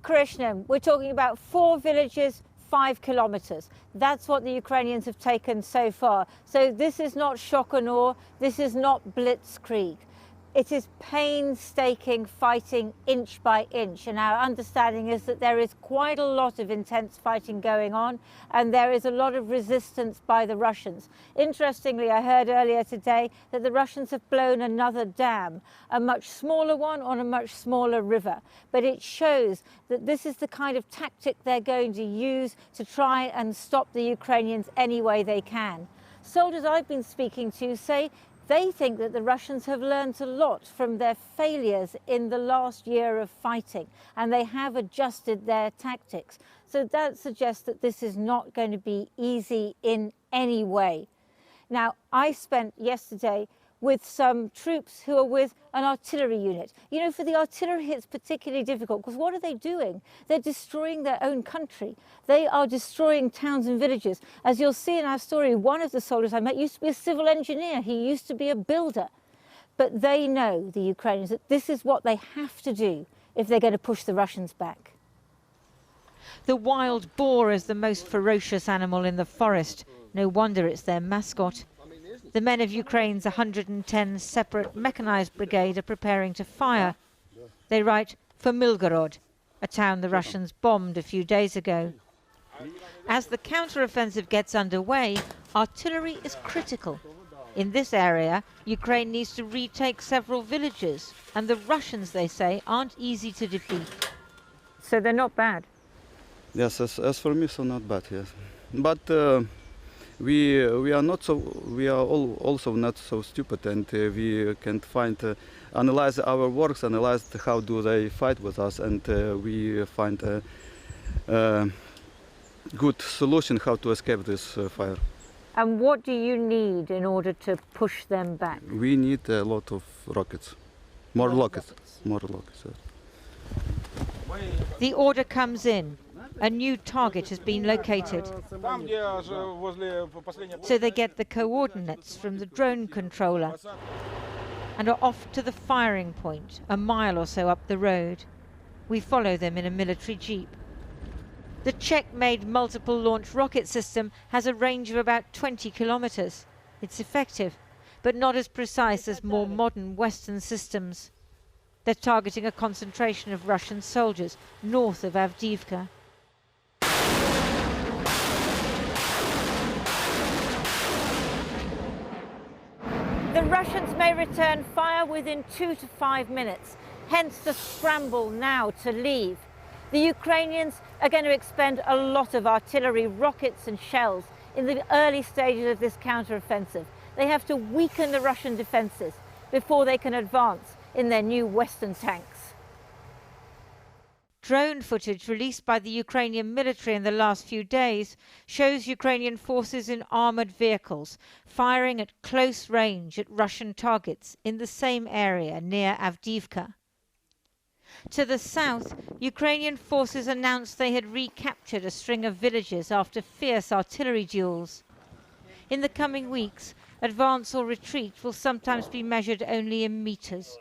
Krishnan, we're talking about 4 villages, 5 kilometres. That's what the Ukrainians have taken so far. So this is not shock and awe, this is not blitzkrieg. It is painstaking fighting inch by inch, and our understanding is that there is quite a lot of intense fighting going on, and there is a lot of resistance by the Russians. Interestingly, I heard earlier today that the Russians have blown another dam, a much smaller one on a much smaller river. But it shows that this is the kind of tactic they're going to use to try and stop the Ukrainians any way they can. Soldiers I've been speaking to say they think that the Russians have learned a lot from their failures in the last year of fighting, and they have adjusted their tactics. So that suggests that this is not going to be easy in any way. Now, I spent yesterday with some troops who are with an artillery unit. You know, for the artillery, it's particularly difficult because what are they doing? They're destroying their own country. They are destroying towns and villages. As you'll see in our story, one of the soldiers I met used to be a civil engineer. He used to be a builder. But they know, the Ukrainians, that this is what they have to do if they're going to push the Russians back. The wild boar is the most ferocious animal in the forest. No wonder it's their mascot. The men of Ukraine's 110 separate mechanized brigade are preparing to fire. They write for Milgorod, a town the Russians bombed a few days ago. As the counter-offensive gets underway, artillery is critical. In this area, Ukraine needs to retake several villages, and the Russians, they say, aren't easy to defeat. So they're not bad? Yes, as for me, so not bad, yes. But we are also not so stupid, and we can analyze our works, analyze how do they fight with us, and we find a good solution how to escape this fire. And what do you need in order to push them back? We need a lot of rockets, more rockets. Yes. The order comes in. A new target has been located. So they get the coordinates from the drone controller and are off to the firing point, a mile or so up the road. We follow them in a military jeep. The Czech-made multiple launch rocket system has a range of about 20 kilometres. It's effective, but not as precise as more modern Western systems. They're targeting a concentration of Russian soldiers north of Avdiivka. The Russians may return fire within 2 to 5 minutes, hence the scramble now to leave. The Ukrainians are going to expend a lot of artillery, rockets and shells in the early stages of this counter-offensive. They have to weaken the Russian defences before they can advance in their new Western tanks. Drone footage released by the Ukrainian military in the last few days shows Ukrainian forces in armoured vehicles firing at close range at Russian targets in the same area near Avdiivka. To the south, Ukrainian forces announced they had recaptured a string of villages after fierce artillery duels. In the coming weeks, advance or retreat will sometimes be measured only in metres.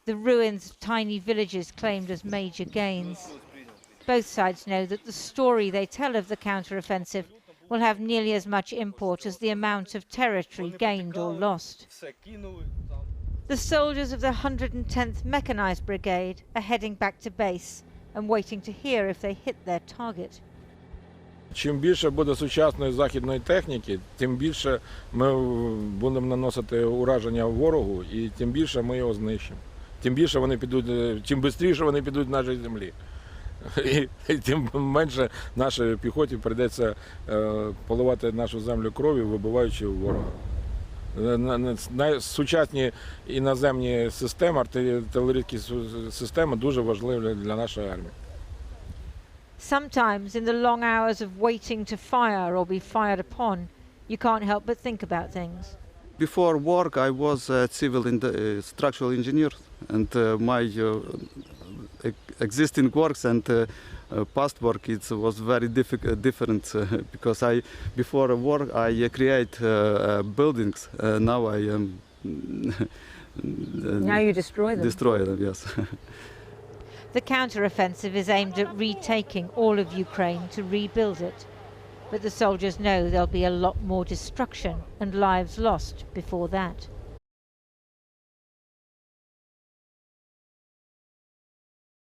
The ruins of tiny villages claimed as major gains. Both sides know that the story they tell of the counter-offensive will have nearly as much import as the amount of territory gained or lost. The soldiers of the 110th Mechanized Brigade are heading back to base and waiting to hear if they hit their target. Чим більше буде сучасної західної техніки, тим більше ми будемо наносити ураження ворогу і тим більше ми його знищимо. Тим більше вони підуть, чим швидше вони підуть з нашої землі. І тим менше нашій піхоті прийдеться поливати нашу землю кров'ю, вибиваючи ворога. Сучасні іноземні системи, артилерійські системи дуже важливі для нашої армії. Sometimes in the long hours of waiting to fire or be fired upon, you can't help but think about things. Before work, I was a civil structural engineer, and my existing works and past work was very different because before work I create buildings. Now I now you destroy them. Destroy them, yes. The counter-offensive is aimed at retaking all of Ukraine to rebuild it. But the soldiers know there'll be a lot more destruction and lives lost before that.